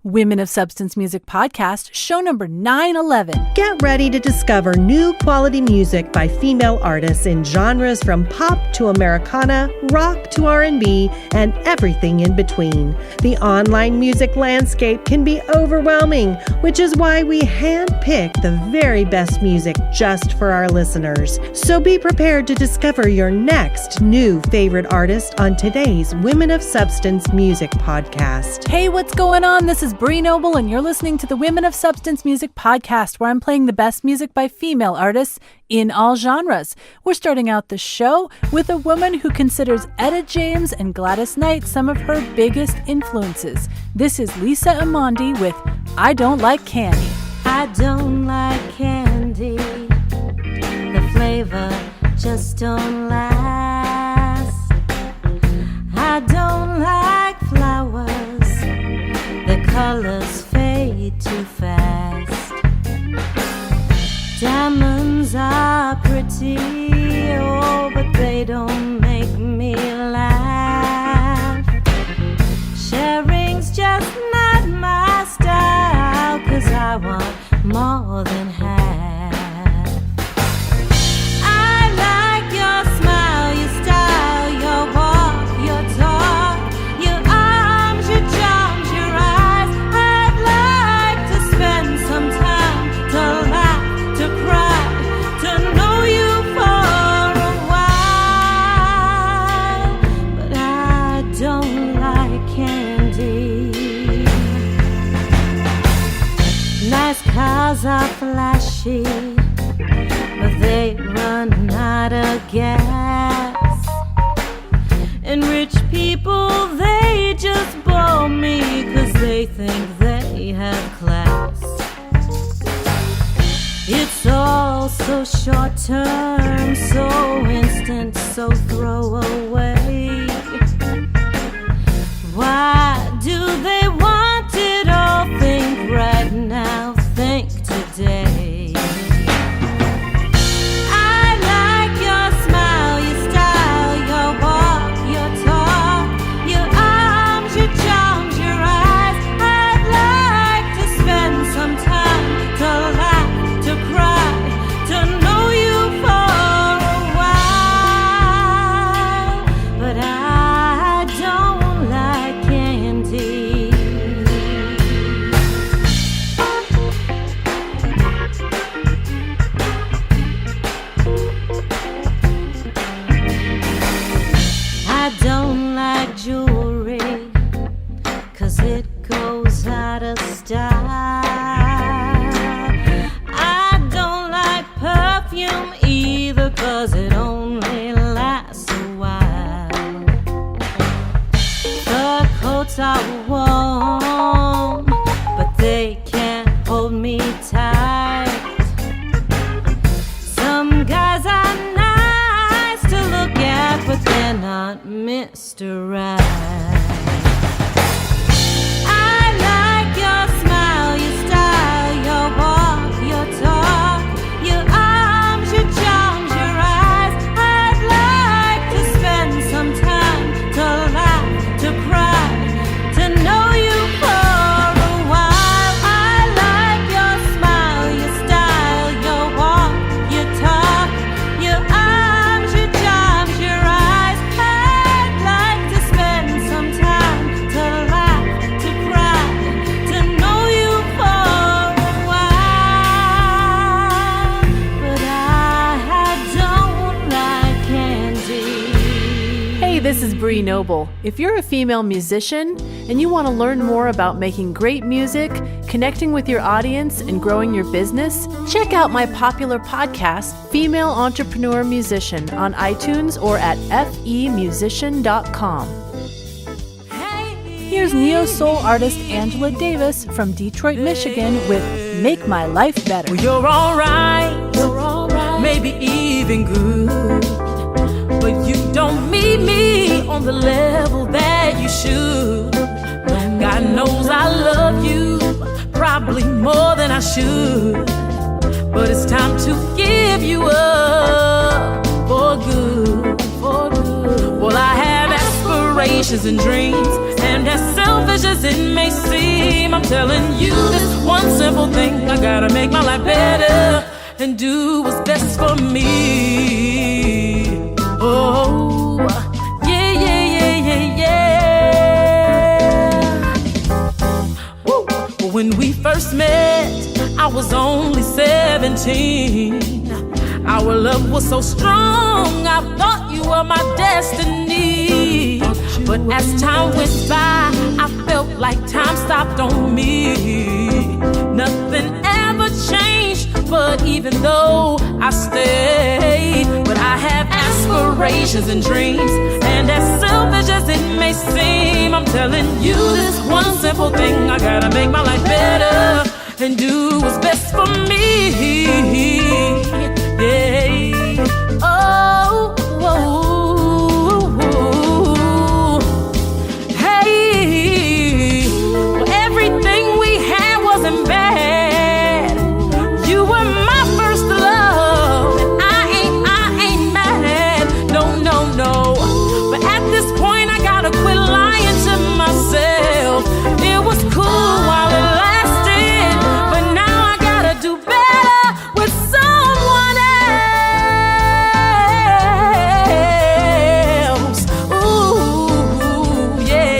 Women of Substance Music Podcast, show number 911. Get ready to discover new quality music by female artists in genres from pop to Americana, rock to R&B, and everything in between. The online music landscape can be overwhelming, which is why we handpick the very best music just for our listeners. So be prepared to discover your next new favorite artist on today's Women of Substance Music Podcast. Hey, what's going on? This is Bree Noble, and you're listening to the Women of Substance Music Podcast, where I'm playing the best music by female artists in all genres. We're starting out the show with a woman who considers Etta James and Gladys Knight some of her biggest influences. This is Lisa Imondi with I Don't Like Candy. I don't like candy. The flavor just don't last. I don't like flowers. The colors fade too fast. Diamonds are pretty, oh, but they don't make me laugh. Sharing's just not my style, 'cause I want more than half. I like your smile, your style, your walk, your talk, your arms, your charms, your eyes. I'd like to spend some time to laugh, to cry, to know you for a while. But I don't like candy. Nice cars are flashy, but they run out of gas. And rich people, they just bore me, 'cause they think they have class. It's all so short term, so instant, so throwaway. Why do they want it all? Think right now, think today. I like your smile, your style, your walk, your talk, your arms, your charms, your eyes. I'd like to spend some time to laugh, to cry, to know you for a while. But I don't like candy. I don't like jewelry, 'cause it goes out of style. I don't like perfume either, 'cause it only lasts a while. The coats are warm, but they can't hold me tight. Some guys are nice to look at, but they're not Mr. Right. I like your smile, your style, your walk, your talk, your arms, your charms, your eyes. I'd like to spend some time to laugh, to cry, to know you for a while. I like your smile, your style, your walk, your talk, your arms, your charms, your eyes. I'd like to spend some time to laugh, to cry, to know you for a while. But I don't like candy. Hey, this is Bree Noble. If you're a female musician and you want to learn more about making great music, connecting with your audience, and growing your business, check out my popular podcast, Female Entrepreneur Musician, on iTunes or at femusician.com. Here's neo-soul artist Angela Davis from Detroit, Michigan with Make My Life Better. Well, you're alright, maybe even good, but you don't meet me on the level that you should. God knows I love you, probably more than I should, but it's time to give you up for good, for good. Well, I have aspirations and dreams, and as selfish as it may seem, I'm telling you this one simple thing. I gotta make my life better and do what's best for me. Oh, yeah, yeah, yeah, yeah, yeah. Woo. When we first met, I was only 17. Our love was so strong, I thought you were my destiny. But as time went by, I felt like time stopped on me. Nothing ever changed, but even though I stayed, but I have aspirations and dreams, and as selfish as it may seem, I'm telling you this one simple thing. I gotta make my life better and do what's best for me. Yeah. Oh, oh, oh. Hey, well, everything we had wasn't bad. You were my first love, and I ain't mad. No, no, no. But at this point, I gotta quit lying to myself. It was cool while it lasted, but now I gotta do better with someone else. Ooh, yeah,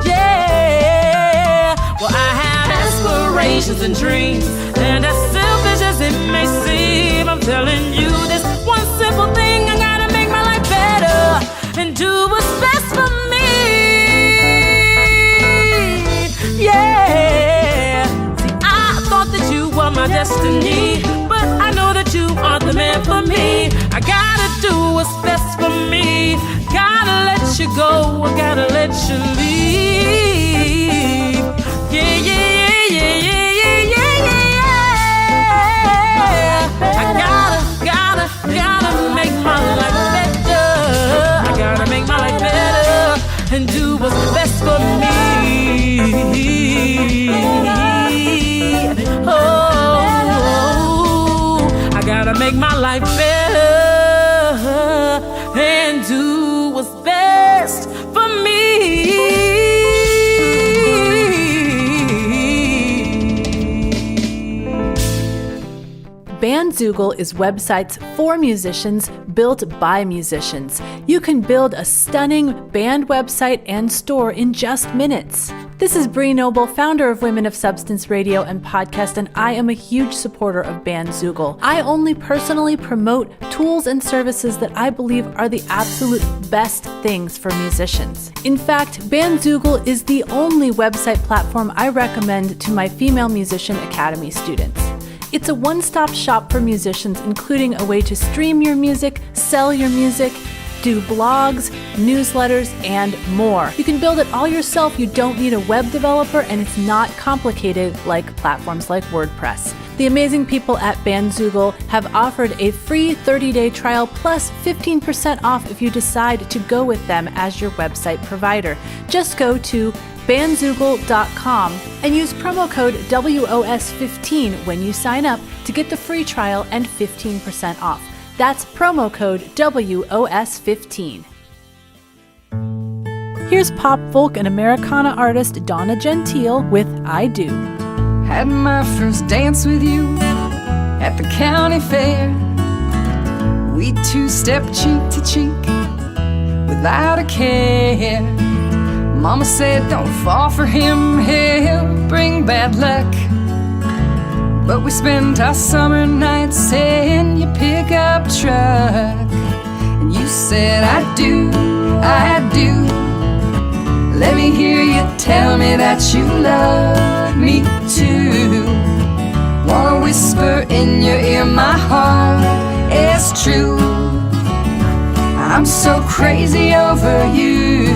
yeah. Well, I have aspirations and dreams, and as selfish as it may seem, I'm telling you this one simple thing. I gotta make my life better and do what's best for me. Yeah. See, I thought that you were my destiny, but I know that you are the man for me. I gotta do what's best for me. Gotta let you go, I gotta let you leave. Yeah, yeah, yeah, yeah, yeah, yeah, yeah, yeah. I gotta make my life better. I gotta make my life better and do what's best for me. Oh, I gotta make my life better and do what's best for me. Bandsoogle is websites for musicians built by musicians. You can build a stunning band website and store in just minutes. This is Bree Noble, founder of Women of Substance Radio and podcast, and I am a huge supporter of Bandsoogle. I only personally promote tools and services that I believe are the absolute best things for musicians. In fact, Bandsoogle is the only website platform I recommend to my Female Musician Academy students. It's a one-stop shop for musicians, including a way to stream your music, sell your music, do blogs, newsletters, and more. You can build it all yourself. You don't need a web developer, and it's not complicated like platforms like WordPress. The amazing people at Bandsoogle have offered a free 30-day trial plus 15% off if you decide to go with them as your website provider. Just go to bandzoogle.com and use promo code WOS15 when you sign up to get the free trial and 15% off. That's promo code WOS15. Here's pop, folk, and Americana artist Donna Gentile with I Do. Had my first dance with you at the county fair. We two-stepped cheek to cheek without a care. Mama said, don't fall for him, he'll bring bad luck. But we spent our summer nights in your pickup truck. And you said, I do. Let me hear you tell me that you love me too. Wanna whisper in your ear, my heart is true. I'm so crazy over you.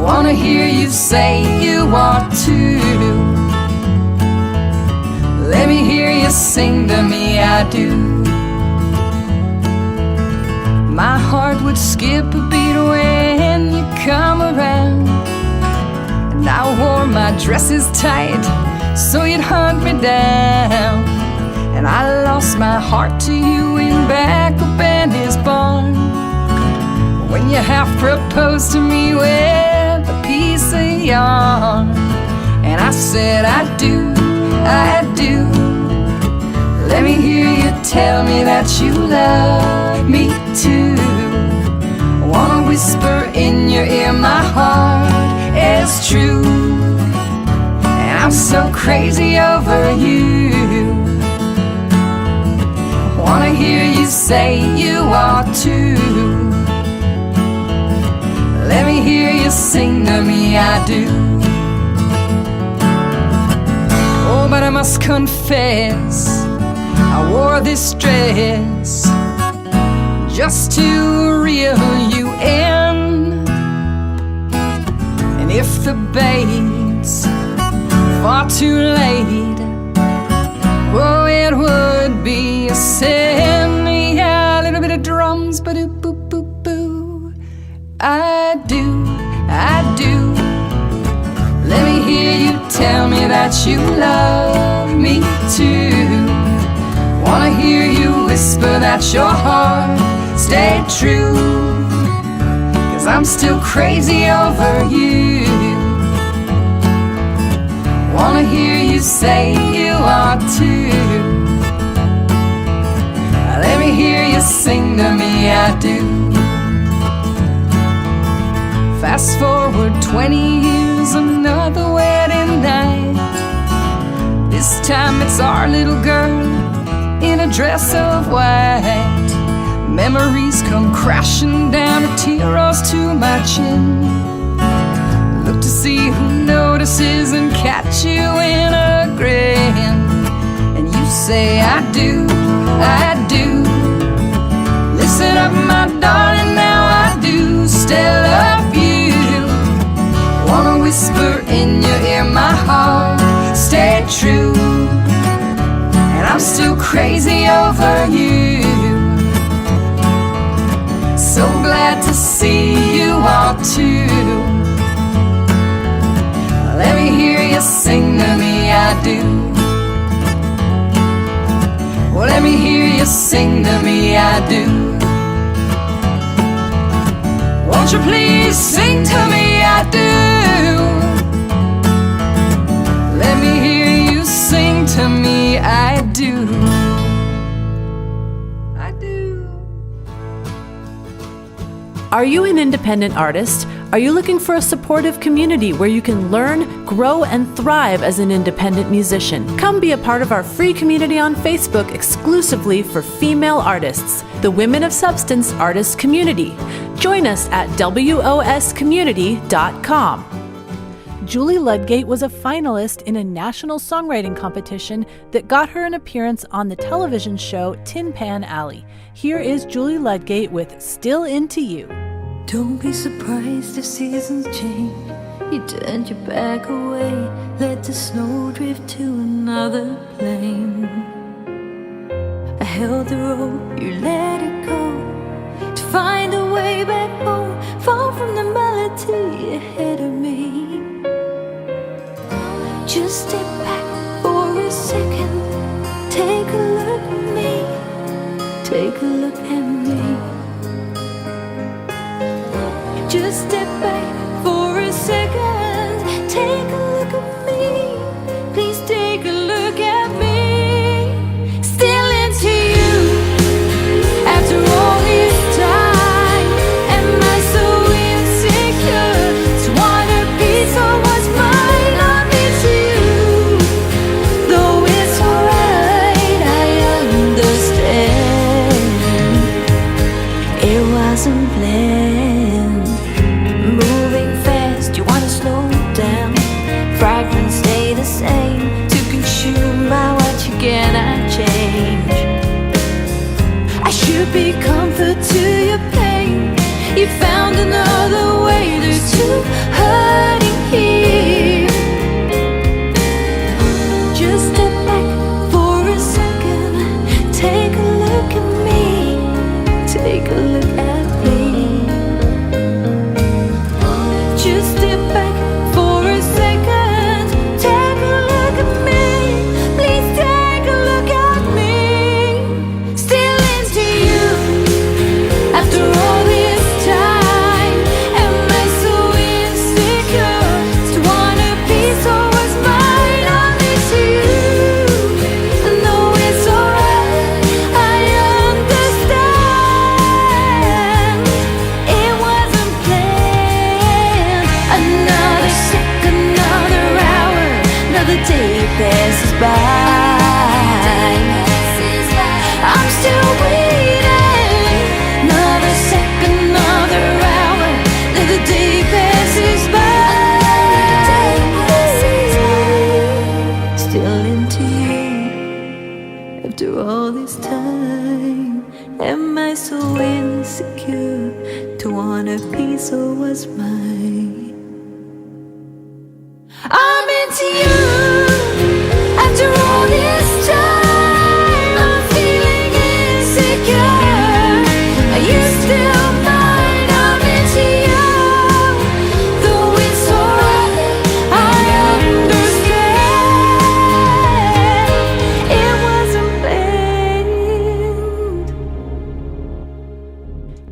Wanna hear you say you want to. Let me hear you sing to me, I do. My heart would skip a beat when you come around. And I wore my dresses tight so you'd hunt me down. And I lost my heart to you in back up in his barn. When you half proposed to me with a piece of yarn. I said I do. Let me hear you tell me that you love me too. I wanna whisper in your ear my heart is true, and I'm so crazy over you. I wanna hear you say you are too. Let me hear you sing to me, I do. Oh, but I must confess, I wore this dress just to reel you in. And if the bait's far too late, oh, it would be a sin. Yeah, a little bit of drums, ba-do-boo-boo-boo. I do. Let me hear you tell me that you love me too. Wanna hear you whisper that your heart stayed true, 'cause I'm still crazy over you. Wanna hear you say you are too. Let me hear you sing to me, I do. Fast forward 20 years, another wedding night. This time it's our little girl in a dress of white. Memories come crashing down, a tear rolls to my chin. Look to see who notices and catch you in a grin. And you say I do. Listen up, my darling, now I do still love you. Wanna whisper in your ear my heart stayed true, and I'm still crazy over you. So glad to see you all too. Let me hear you sing to me, I do. Well, let me hear you sing to me, I do. Won't you please sing to me, I do. Let me hear you sing to me, I do. I do. Are you an independent artist? Are you looking for a supportive community where you can learn, grow, and thrive as an independent musician? Come be a part of our free community on Facebook exclusively for female artists, the Women of Substance Artists Community. Join us at woscommunity.com. Julie Ludgate was a finalist in a national songwriting competition that got her an appearance on the television show Tin Pan Alley. Here is Julie Ludgate with Still Into You. Don't be surprised if seasons change. You turned your back away, let the snow drift to another plane. I held the rope, you let it go, to find a way back home, far from the melody ahead of me. Just step back for a second, take a look at me, take a look at me. Just step back for a second, take a look at me, please take a look at me. Still into you, after all this time, am I so insecure to want a piece of what's mine? I'll be to you, though it's alright, I understand. passes by. I'm still waiting, another second, another hour, another day passes by. Still into you after all this time. Am I so insecure to want a piece of what's mine? I'm into you after all this time. I'm feeling insecure. Are you still mine? I'm into you. Though it's so right, I understand. It wasn't planned.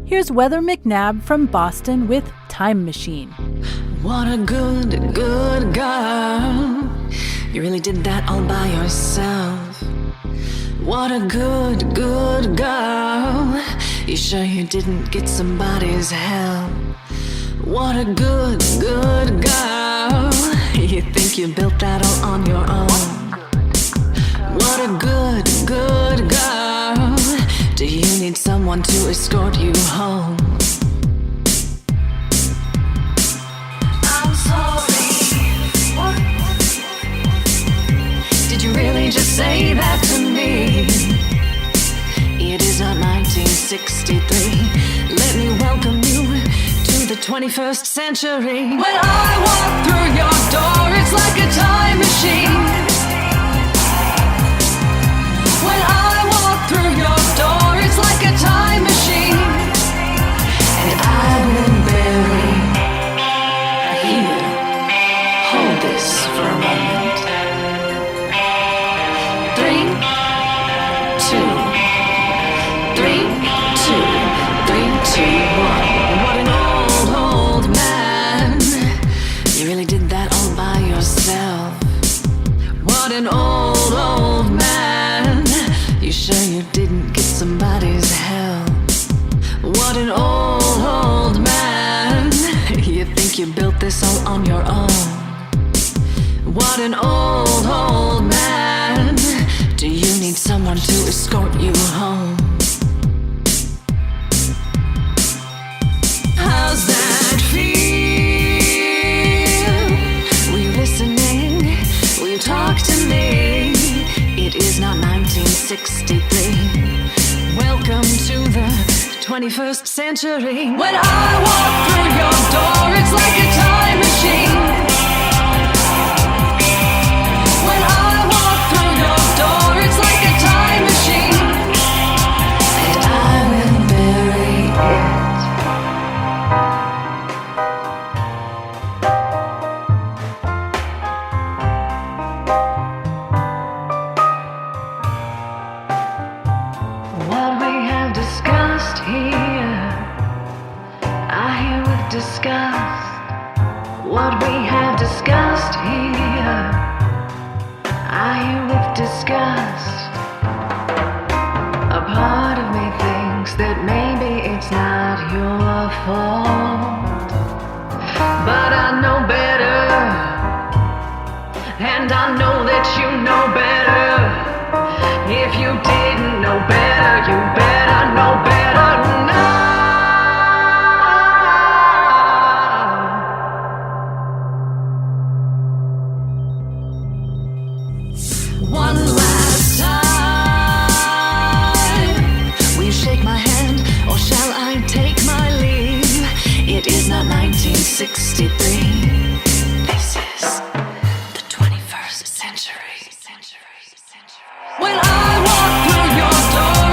Here's Weather McNabb from Boston with Time Machine. What a good, good girl. You really did that all by yourself. What a good, good girl. You sure you didn't get somebody's help? What a good, good girl. You think you built that all on your own? What a good, good girl. Do you need someone to escort you home? Did you really just say that to me? It is not 1963. Let me welcome you to the 21st century. When I walk through your door, it's like a time machine. When I walk through your door, it's like a time machine. And I will bury here. Hold this for a moment. 3, 2, 3, 2, 3, 2, 1. What an old, old man. You really did that all by yourself. What an old, old man. You sure you didn't get somebody's help? What an old, old man. You think you built this all on your own? What an old, old man. Do you need someone to escort you home? How's that feel? Were you listening? Will you talk to me? It is not 1963. Welcome to the 21st century. When I walk through your door, it's like a time machine. When I walk through your door, it's like a time machine. And I will bury what we have discussed here. I hear with disgust what we have discussed here. I hear with disgust. A part of me thinks that maybe it's not your fault, but I know better, and I know that you know better. If you didn't know better, you better know better now. One last time, will you shake my hand, or shall I take my leave? It is not 1963. This is the 21st century. When I walk through your door,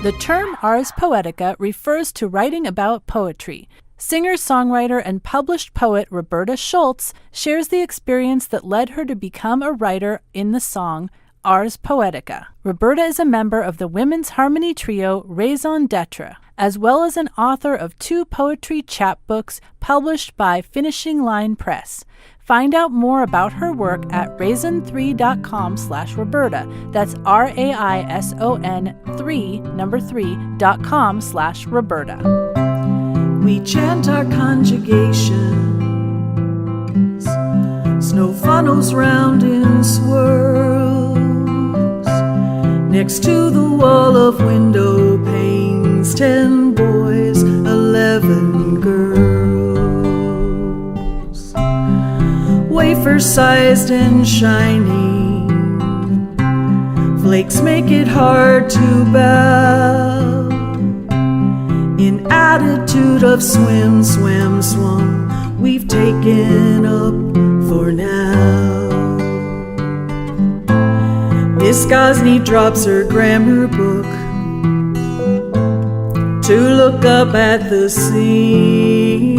The term ars poetica refers to writing about poetry. Singer-songwriter and published poet Roberta Schultz shares the experience that led her to become a writer in the song Ars Poetica. Roberta is a member of the women's harmony trio Raison d'Etre, as well as an author of 2 poetry chapbooks published by Finishing Line Press. Find out more about her work at raison3.com/Roberta. That's RAISON3.com/Roberta. We chant our conjugations, snow funnels round in swirls. Next to the wall of window panes, 10 boys, 11 girls. Wafer-sized and shining, flakes make it hard to bow. In attitude of swim, swam, swum, we've taken up for now. Miss Gosney drops her grammar book to look up at the scene,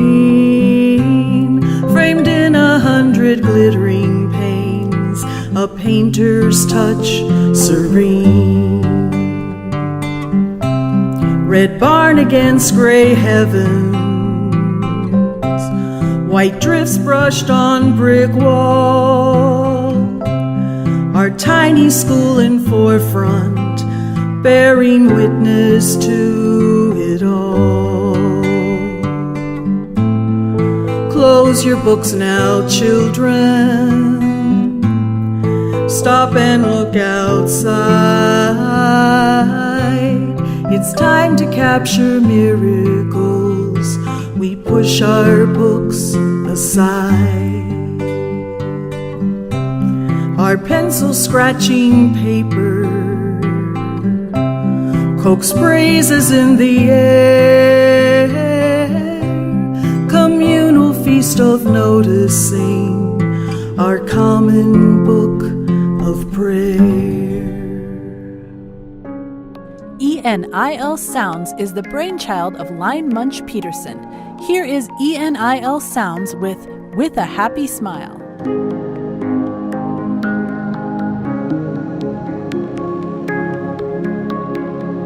framed in 100 glittering panes, a painter's touch serene. Red barn against gray heavens, white drifts brushed on brick wall. Our tiny school in forefront, bearing witness to it all. Close your books now, children. Stop and look outside. It's time to capture miracles. We push our books aside. Our pencil scratching paper, coax praises in the air. Communal feast of noticing our common book of prayer. ENIL Sounds is the brainchild of Line Munch Peterson. Here is ENIL Sounds with a Happy Smile.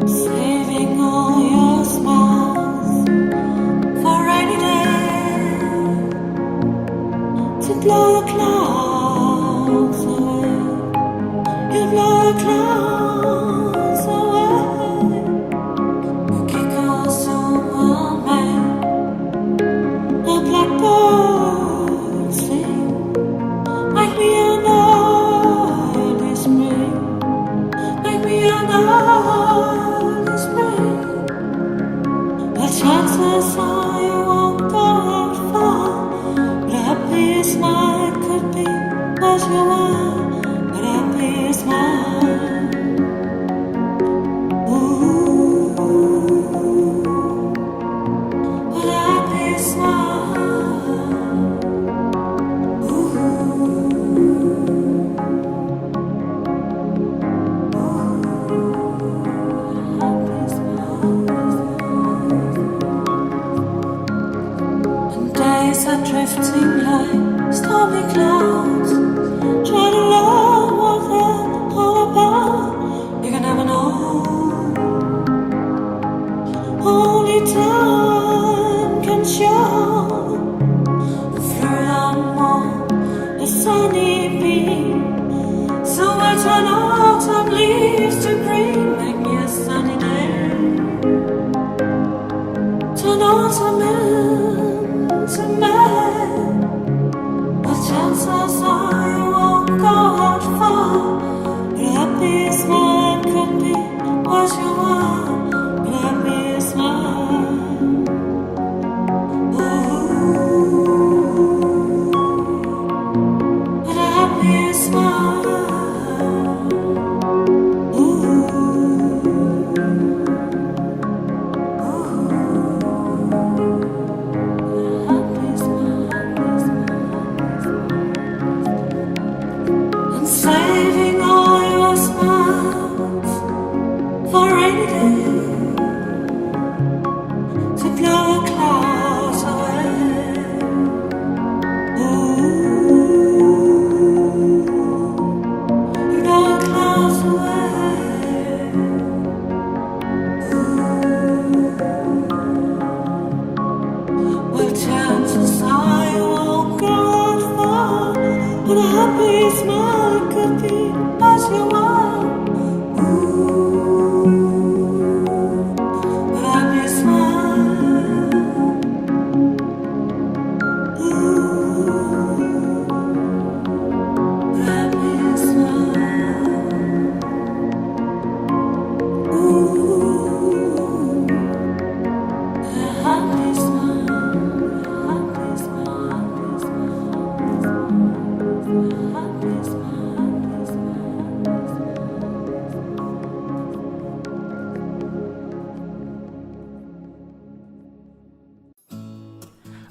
Saving all your smiles for rainy days to blow the clouds away. You blow the clouds away. Kick us away. The blackbird sing.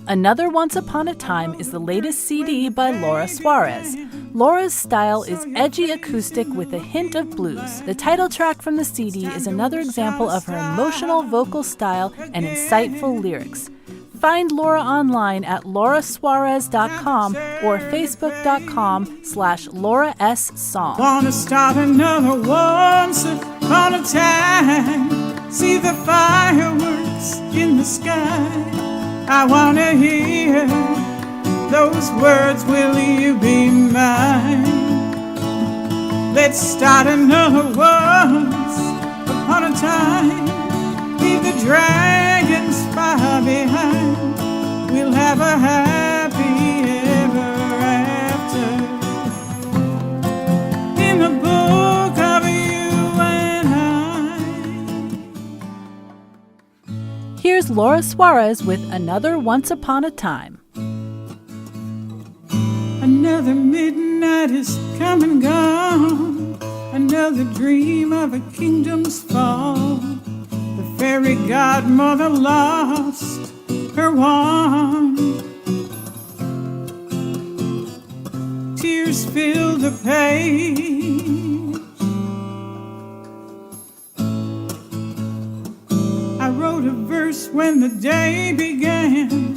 Another Once Upon a Time is the latest CD by Laura Suarez. Laura's style is edgy acoustic with a hint of blues. The title track from the CD is another example of her emotional vocal style and insightful lyrics. Find Laura online at laurasuarez.com or facebook.com/LauraSSong. Wanna start another once upon a time. See the fireworks in the sky. I wanna hear those words, will you be mine? Let's start another once upon a time. Leave the dragons far behind. We'll have a happy ever after. In the book of you and I. Here's Laura Suarez with Another Once Upon a Time. Another midnight is come and gone. Another dream of a kingdom's fall. The fairy godmother lost her wand. Tears fill the page. I wrote a verse when the day began.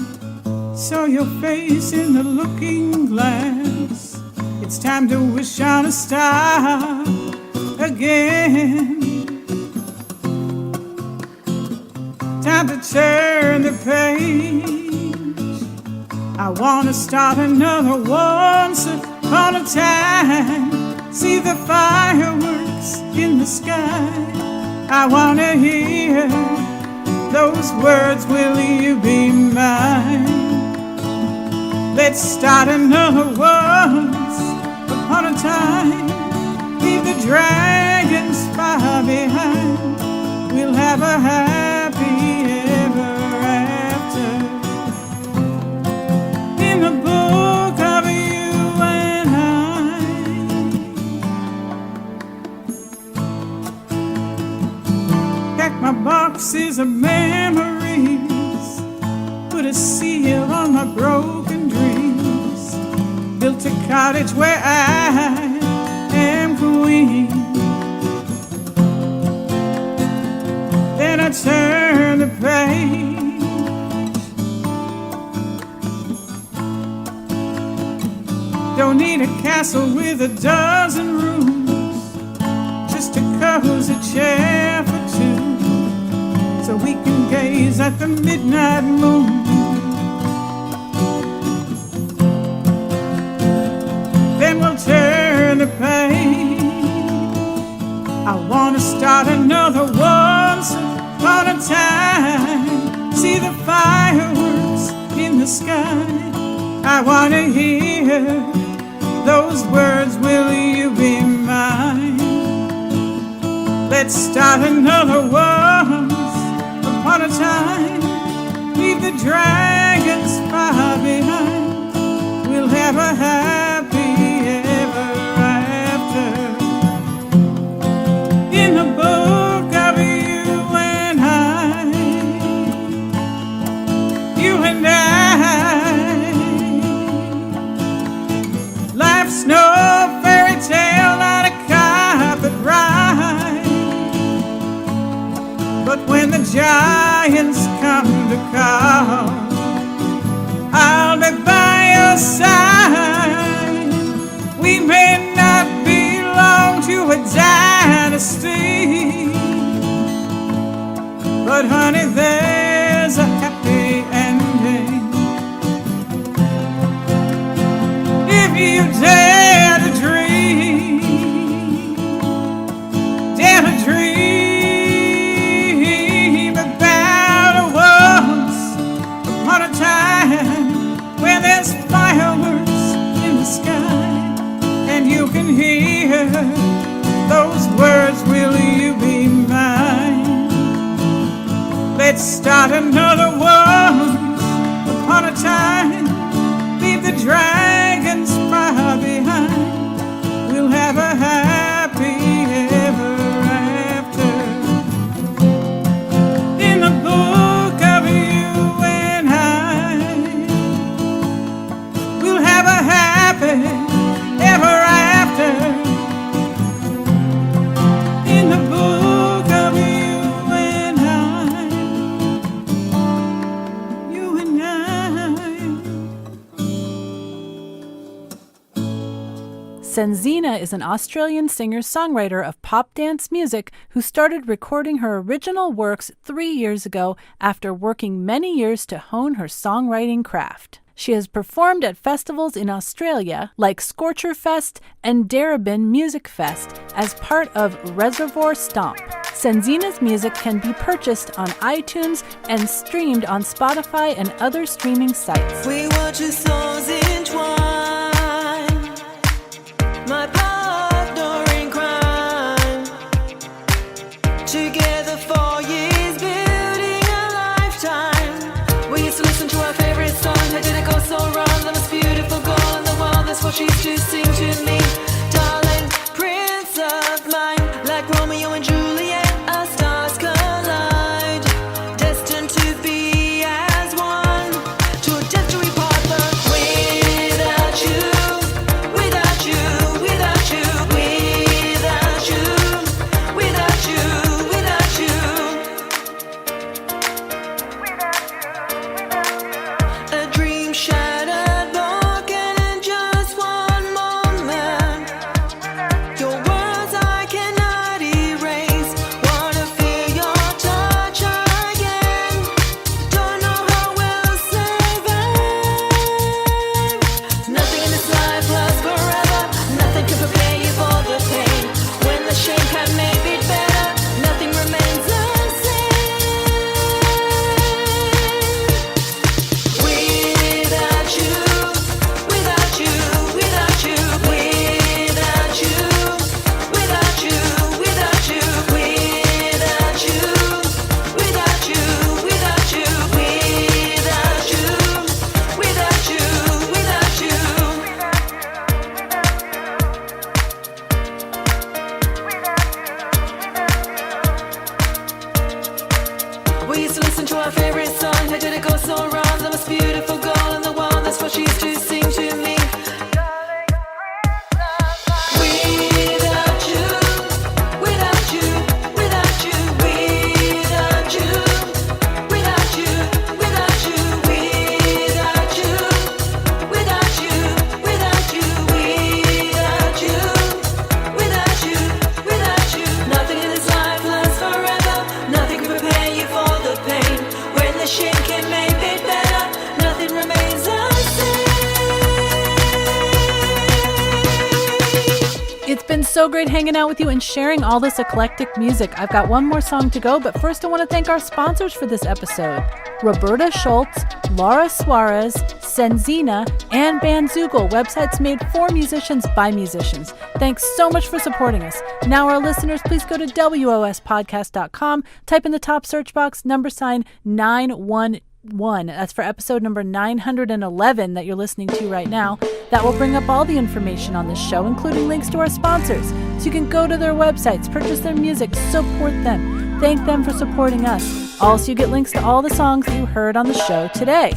Saw your face in the looking glass. It's time to wish on a star again. Time to turn the page. I wanna start another once upon a time. See the fireworks in the sky. I wanna hear those words, will you be mine? Let's start another once upon a time. Leave the dragons far behind. We'll have a happy ever after. In the book of you and I. Pack my boxes of memories. Put a seal on my broken dreams. Built a cottage where I am queen. Then I turn the page. Don't need a castle with a dozen rooms. Just a cozy chair for two, so we can gaze at the midnight moon. Then we'll turn the page. I wanna start another once upon a time. See the fireworks in the sky. I wanna hear those words, will you be mine? Let's start another once upon a time. Leave the dragons far behind. We'll have a happy ever after. In the book of you and I. You and I. Life's no fairy tale, not a carpet ride. But when the giants come to call, I'll be by your side. We may not belong to a dynasty, but honey, there's a happy ending. If you dare to dream, dare to dream about a once upon a time where there's fireworks in the sky, and you can hear those words, will you be mine? Let's start another once upon a time. Leave the dragons far behind. We'll have a happy ever after. In the book of you and I. Cenzina is an Australian singer-songwriter of pop dance music who started recording her original works 3 years ago after working many years to hone her songwriting craft. She has performed at festivals in Australia like Scorcher Fest and Darebin Music Fest as part of Reservoir Stomp. Cenzina's music can be purchased on iTunes and streamed on Spotify and other streaming sites. We watch your souls entwine, my partner in crime. Together 4 years, building a lifetime. We used to listen to our favorite song. How did it go so wrong? The most beautiful girl in the world. That's what she used to sing to me. Darling, prince of mine, like Romeo and Juliet. Our stars collide, destined to be as one, to a death to we part. But without you, without you, without you, without you, without you, without you, a dream shattered, broken in just one moment. Your words I cannot erase. Wanna feel your touch again. Don't know how we'll survive. Nothing in this life lasts forever. Nothing can prepare you for the pain. When the shame can make it better, nothing remains the same. Without you, without you, without you, without you, without you, without you, without you, without you, without you, without you, without you, without you. We used to listen to our favorite song. How did it go so wrong? The most beautiful girl in the world. That's what she used to sing to me. Without you, without you, without you, without you, without you, without you, without you, without you, without you, without you, without you, without you. Nothing in this life lasts forever. Nothing can prepare you for the pain. When the shame can make it better, nothing remains the same. It's been so great hanging out with you and sharing all this eclectic music. I've got one more song to go, but first I want to thank our sponsors for this episode: Roberta Schultz, Laura Suarez, Cenzina, and Bandsoogle, websites made for musicians by musicians. Thanks so much for supporting us. Now our listeners, please go to wospodcast.com, type in the top search box #911. That's for episode number 911 that you're listening to right now. That will bring up all the information on this show, including links to our sponsors. So you can go to their websites, purchase their music, support them. Thank them for supporting us. Also, you get links to all the songs that you heard on the show today.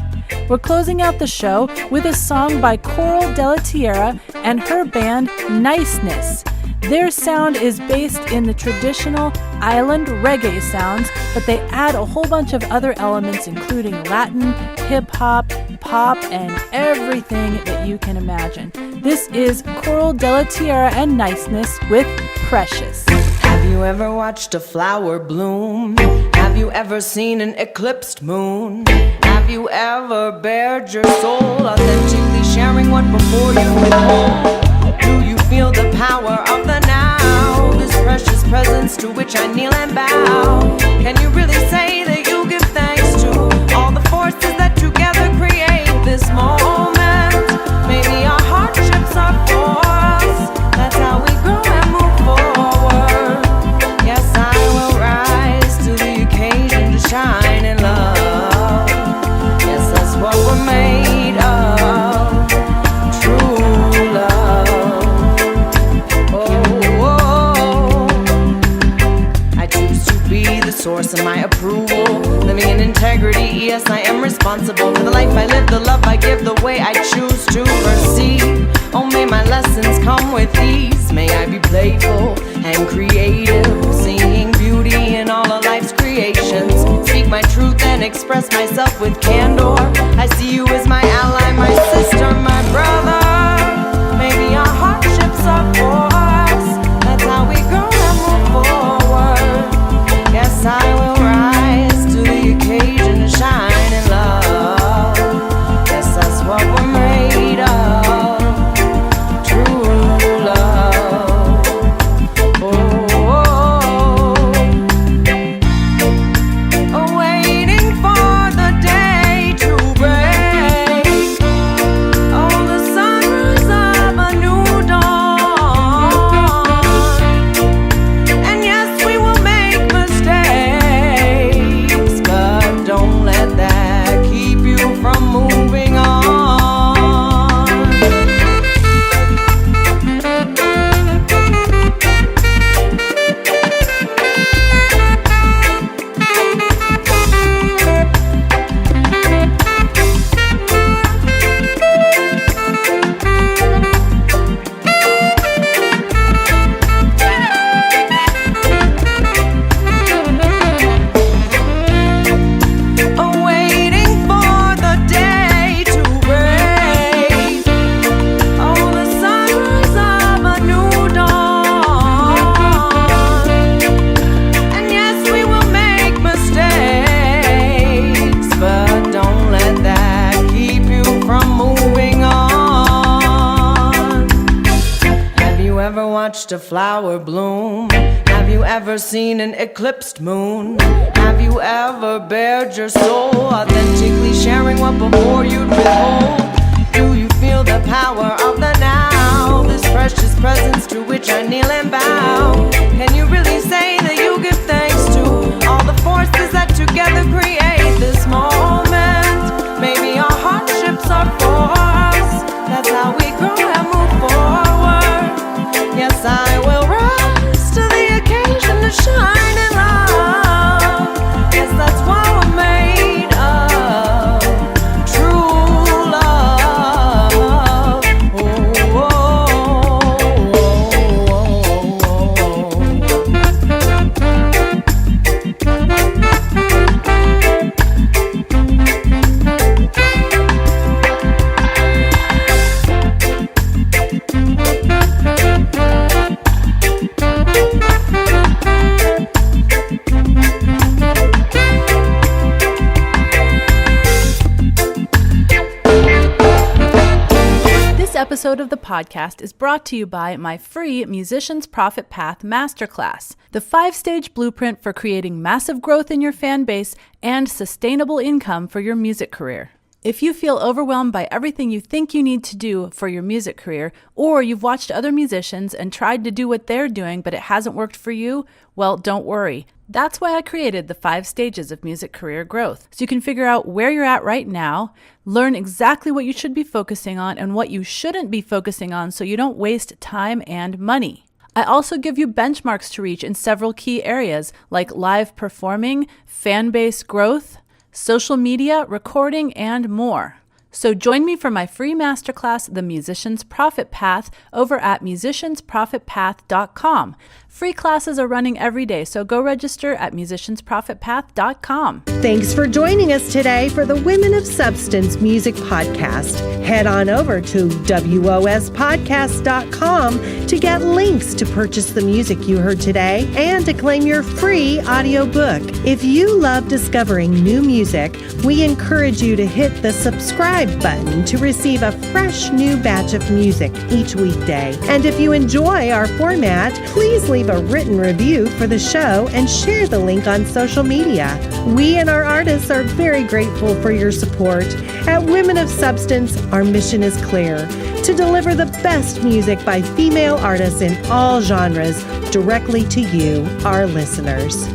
We're closing out the show with a song by Koral Delatierra and her band Niceness. Their sound is based in the traditional island reggae sounds, but they add a whole bunch of other elements, including Latin, hip-hop, pop, and everything that you can imagine. This is Koral Delatierra and Niceness with Precious. Have you ever watched a flower bloom? Have you ever seen an eclipsed moon? Have you ever bared your soul, authentically sharing what before you withhold? Do you feel the power of the now? This precious presence to which I kneel and bow. Can you really say that you give thanks to all the forces that together create this moment? Maybe our hardships are for us. That's how we grow and move forward. Yes, I will rise to the occasion to shine in love. Yes, that's what we're made of. True love. I choose to be the source of my approval. Living in integrity, yes, I am responsible for the life I live, the love I give, the way I choose to perceive. Oh, may my lessons come with ease. May I be playful and creative, seeing beauty in all of life's creations. Speak my truth and express myself with candor. I see you as my ally, my sister, my brother. Maybe our hardships are watched a flower bloom? Have you ever seen an eclipsed moon? Have you ever bared your soul, authentically sharing what before you'd withhold? Do you feel the power of the now, this precious presence to which I kneel and bow? Can you really say that you give thanks to all the forces that together create this moment? Maybe our hardships are for us, that's how we grow and move forward. Yes, I will rise to the occasion to shine in love. Yes, that's what we're made of, true love. Oh, oh, This episode of the podcast is brought to you by my free Musician's Profit Path Masterclass, the 5-stage blueprint for creating massive growth in your fan base and sustainable income for your music career. If you feel overwhelmed by everything you think you need to do for your music career, or you've watched other musicians and tried to do what they're doing but it hasn't worked for you, well, don't worry. That's why I created the 5 stages of music career growth, so you can figure out where you're at right now, learn exactly what you should be focusing on and what you shouldn't be focusing on so you don't waste time and money. I also give you benchmarks to reach in several key areas like live performing, fan base growth, social media, recording, and more. So join me for my free masterclass, The Musician's Profit Path, over at musiciansprofitpath.com. Free classes are running every day, so go register at musiciansprofitpath.com. Thanks for joining us today for the Women of Substance Music Podcast. Head on over to wospodcast.com to get links to purchase the music you heard today and to claim your free audiobook. If you love discovering new music, we encourage you to hit the subscribe button to receive a fresh new batch of music each weekday. And if you enjoy our format, please leave a written review for the show and share the link on social media. We and our artists are very grateful for your support. At Women of Substance, our mission is clear: to deliver the best music by female artists in all genres directly to you, our listeners.